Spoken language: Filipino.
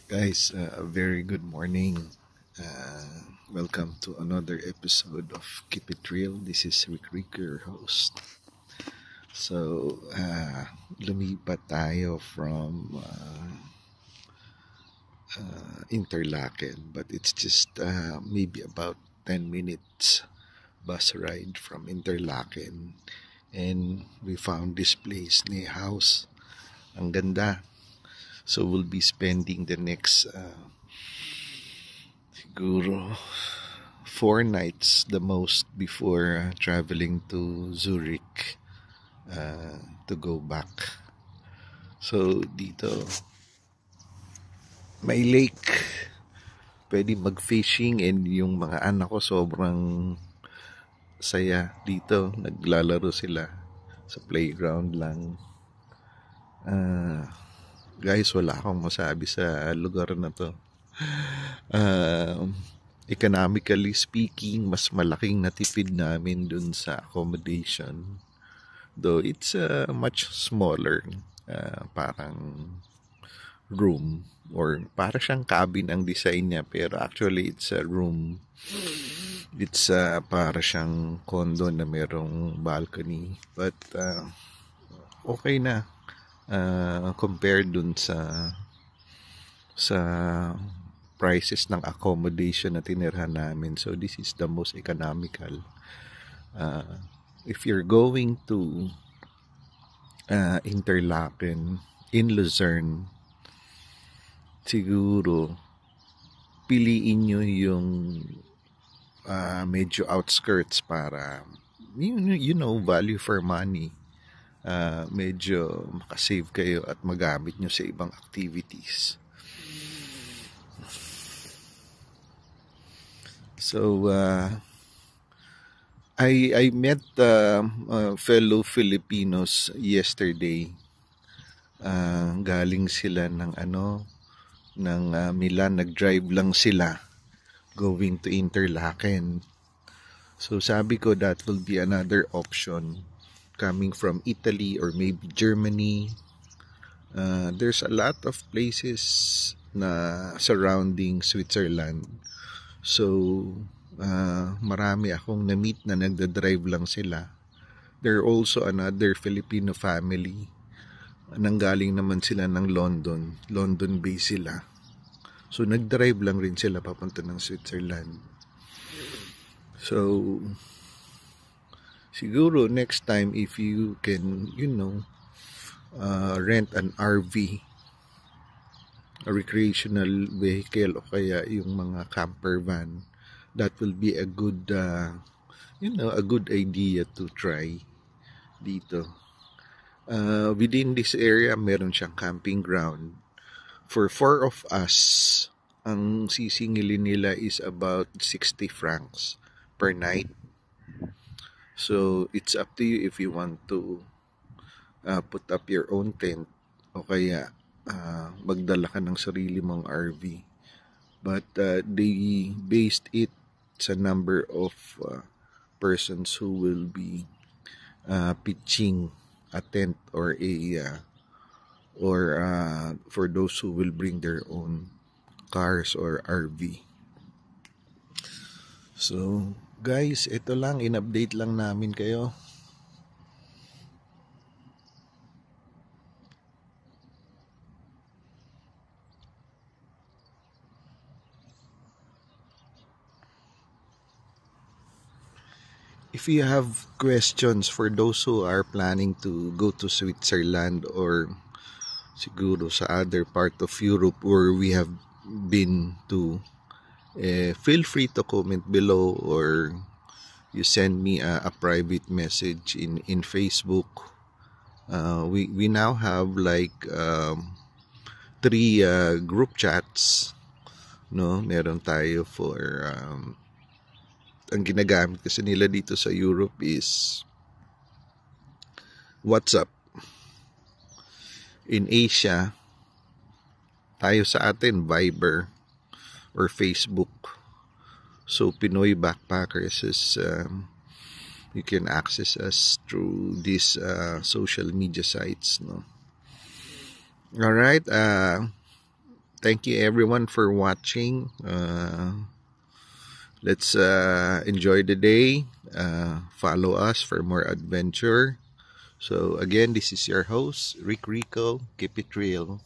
Guys, a very good morning. Welcome to another episode of Keep It Real. This is Rick, your host. Lumipat tayo from Interlaken, but it's just maybe about 10 minutes bus ride from Interlaken. And we found this place, near house. Ang ganda. So we'll be spending the next siguro 4 nights the most before traveling to Zurich to go back. So dito may lake, pwede mag-fishing, and yung mga anak ko sobrang saya dito. Naglalaro sila sa playground lang. Guys, wala akong masabi sa lugar na to. Economically speaking, mas malaking natipid namin dun sa accommodation. Though it's much smaller, parang room, or para siyang cabin ang design niya, pero actually it's a room. It's para siyang condo na merong balcony, but okay na compared dun sa prices ng accommodation na tinirhan namin. So this is the most economical. If you're going to Interlaken in Luzerne, siguro piliin nyo yung medyo outskirts para you know, value for money. Medyo makasave kayo at magamit nyo sa ibang activities. So I met fellow Filipinos yesterday. Galing sila ng Milan. Nag-drive lang sila going to Interlaken. So sabi ko that will be another option coming from Italy or maybe Germany. There's a lot of places na surrounding Switzerland. So marami akong na-meet na nagda-drive lang sila. There are also another Filipino family. Nanggaling naman sila ng London. London-based sila. So nag-drive lang rin sila papunta ng Switzerland. So siguro next time, if you can, rent an RV, a recreational vehicle, o kaya yung mga camper van, that will be a good a good idea to try dito. Within this area, meron siyang camping ground. For 4 of us, ang sisingilin nila is about 60 francs per night. So it's up to you if you want to put up your own tent, o kaya magdala ka ng sarili mong RV. But they based it sa number of persons who will be pitching a tent, or for those who will bring their own cars or RV. So guys, ito lang, in-update lang namin kayo. If you have questions for those who are planning to go to Switzerland, or siguro sa other part of Europe where we have been to, feel free to comment below, or you send me a private message in Facebook. We now have like 3 group chats, no? Meron tayo for ang ginagamit kasi nila dito sa Europe is WhatsApp. In Asia, tayo sa atin Viber or Facebook. So Pinoy Backpackers is you can access us through these social media sites, no? All right. thank you everyone for watching. Let's enjoy the day. Follow us for more adventure. So again, this is your host, Rick Rico. Keep it real.